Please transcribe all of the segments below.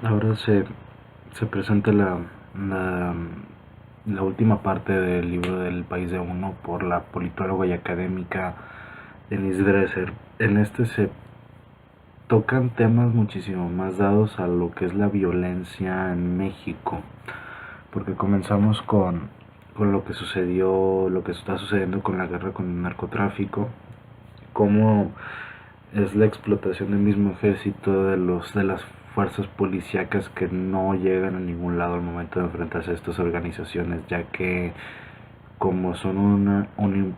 Ahora se presenta la, la última parte del libro del País de Uno por la politóloga y académica Denise Dresser. En este se tocan temas muchísimo más dados a lo que es la violencia en México, porque comenzamos con lo que sucedió, lo que está sucediendo con la guerra con el narcotráfico, cómo es la explotación del mismo ejército de las fuerzas policíacas que no llegan a ningún lado al momento de enfrentarse a estas organizaciones, ya que como son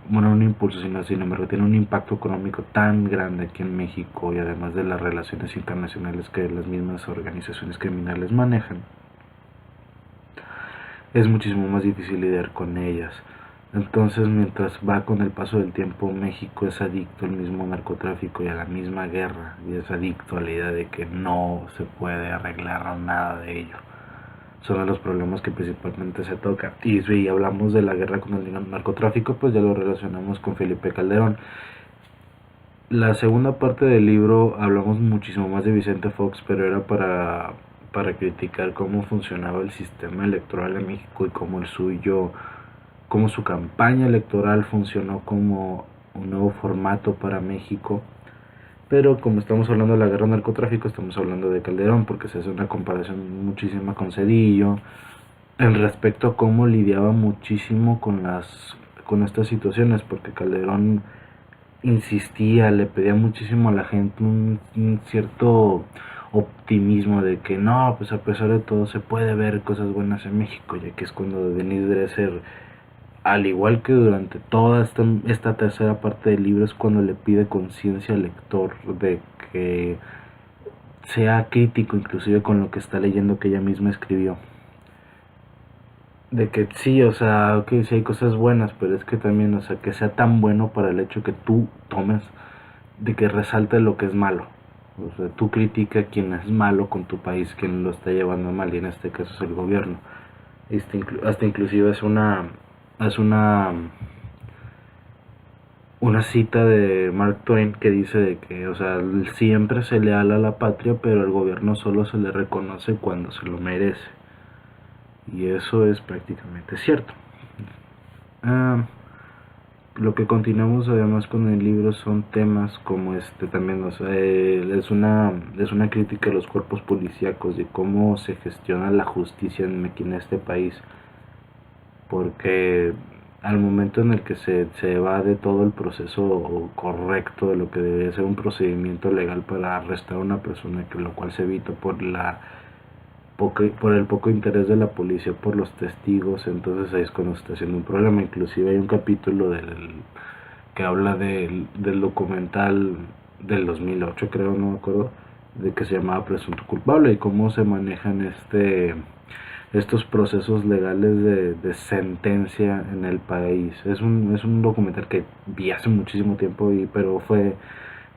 bueno, un impulso, sino sin embargo tiene un impacto económico tan grande aquí en México y además de las relaciones internacionales que las mismas organizaciones criminales manejan, es muchísimo más difícil lidiar con ellas. Entonces, mientras va con el paso del tiempo, México es adicto al mismo narcotráfico y a la misma guerra, y es adicto a la idea de que no se puede arreglar nada de ello. Son de los problemas que principalmente se tocan. Y si hablamos de la guerra con el narcotráfico, pues ya lo relacionamos con Felipe Calderón. La segunda parte del libro hablamos muchísimo más de Vicente Fox, pero era para criticar cómo funcionaba el sistema electoral en México y cómo el suyo, cómo su campaña electoral funcionó como un nuevo formato para México. Pero como estamos hablando de la guerra narcotráfico, estamos hablando de Calderón, porque se hace una comparación muchísima con Cedillo, en respecto a cómo lidiaba muchísimo con estas situaciones, porque Calderón insistía, le pedía muchísimo a la gente un cierto optimismo de que no, pues a pesar de todo se puede ver cosas buenas en México, ya que es cuando Denise Dresser, al igual que durante toda esta tercera parte del libro, es cuando le pide conciencia al lector de que sea crítico inclusive con lo que está leyendo que ella misma escribió. De que sí, o sea, ok, sí hay cosas buenas, pero es que también, o sea, que sea tan bueno para el hecho que tú tomes, de que resalte lo que es malo. O sea, tú critica a quien es malo con tu país, quien lo está llevando mal, y en este caso es el gobierno. Hasta inclusive es una cita de Mark Twain que dice de que, o sea, siempre se leal a la patria, pero al gobierno solo se le reconoce cuando se lo merece. Y eso es prácticamente cierto. Ah, lo que continuamos además con el libro son temas como este también, o sea, es una crítica a los cuerpos policíacos, de cómo se gestiona la justicia aquí en este país, porque al momento en el que se va de todo el proceso correcto de lo que debería ser un procedimiento legal para arrestar a una persona, que lo cual se evita por el poco interés de la policía por los testigos, entonces ahí es cuando se está haciendo un problema. Inclusive hay un capítulo que habla del documental del 2008, creo, no me acuerdo, de que se llamaba Presunto Culpable, y cómo se manejan estos procesos legales de sentencia en el país. Es un documental que vi hace muchísimo tiempo, pero fue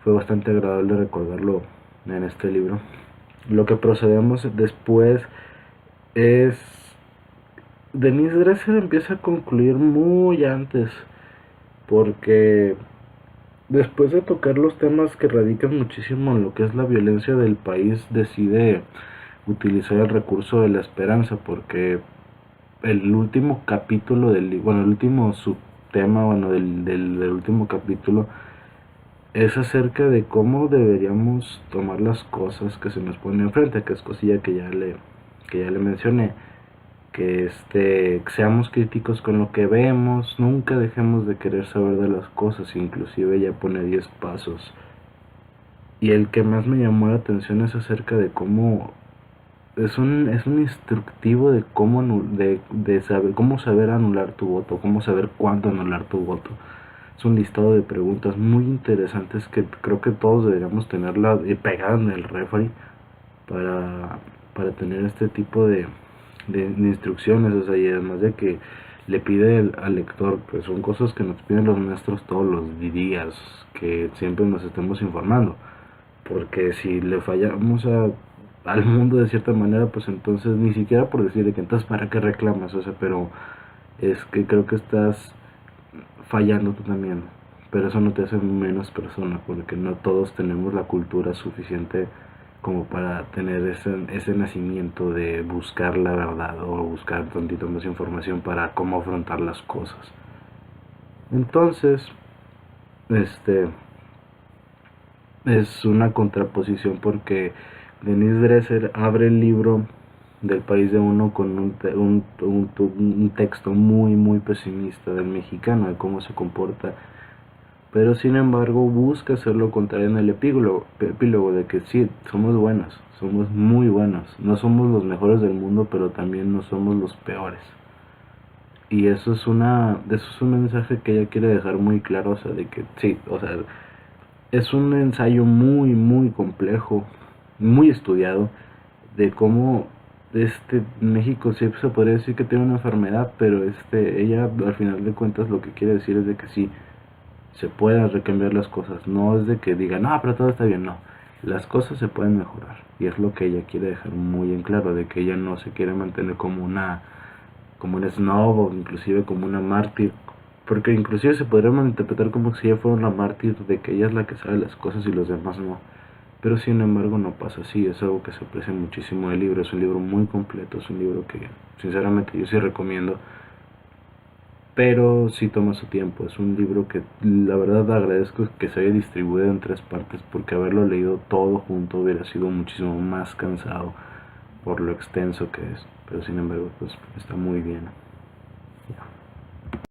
bastante agradable recordarlo en este libro. Lo que procedemos después es... Denise Dresser empieza a concluir muy antes, porque después de tocar los temas que radican muchísimo en lo que es la violencia del país, decide utilizar el recurso de la esperanza, porque el último capítulo bueno, el último subtema, bueno, del último capítulo es acerca de cómo deberíamos tomar las cosas que se nos ponen enfrente, que es cosilla que ya le mencioné, que seamos críticos con lo que vemos, nunca dejemos de querer saber de las cosas, inclusive ella pone 10 pasos. Y el que más me llamó la atención es acerca de cómo es un instructivo de de saber cómo saber anular tu voto, cómo saber cuándo anular tu voto. Es un listado de preguntas muy interesantes que creo que todos deberíamos tenerla pegada en el refri para, para tener este tipo de instrucciones, o sea, y además de que le pide al lector, pues son cosas que nos piden los maestros todos los días, que siempre nos estemos informando, porque si le fallamos al mundo de cierta manera, pues entonces ni siquiera por decir de que entonces para qué reclamas, o sea, pero es que creo que estás fallando tú también, pero eso no te hace menos persona, porque no todos tenemos la cultura suficiente como para tener ese nacimiento de buscar la verdad o buscar tantito más información para cómo afrontar las cosas. Entonces, este es una contraposición porque Denise Dresser abre el libro del país de uno con un texto muy pesimista del mexicano, de cómo se comporta, pero sin embargo busca hacer lo contrario en el epílogo de que sí, somos buenos, somos muy buenos, no somos los mejores del mundo, pero también no somos los peores. Y eso es un mensaje que ella quiere dejar muy claro, o sea, de que sí, o sea, es un ensayo muy complejo, muy estudiado, de cómo México sí se podría decir que tiene una enfermedad, pero ella al final de cuentas lo que quiere decir es de que sí se pueden recambiar las cosas, no es de que diga no, pero todo está bien, no, las cosas se pueden mejorar, y es lo que ella quiere dejar muy en claro, de que ella no se quiere mantener como una snob o inclusive como una mártir, porque inclusive se podría malinterpretar como si ella fuera una mártir de que ella es la que sabe las cosas y los demás no. Pero sin embargo no pasa así, es algo que se aprecia muchísimo del libro, es un libro muy completo, es un libro que sinceramente yo sí recomiendo, pero sí toma su tiempo, es un libro que la verdad agradezco que se haya distribuido en 3 partes, porque haberlo leído todo junto hubiera sido muchísimo más cansado por lo extenso que es, pero sin embargo pues está muy bien.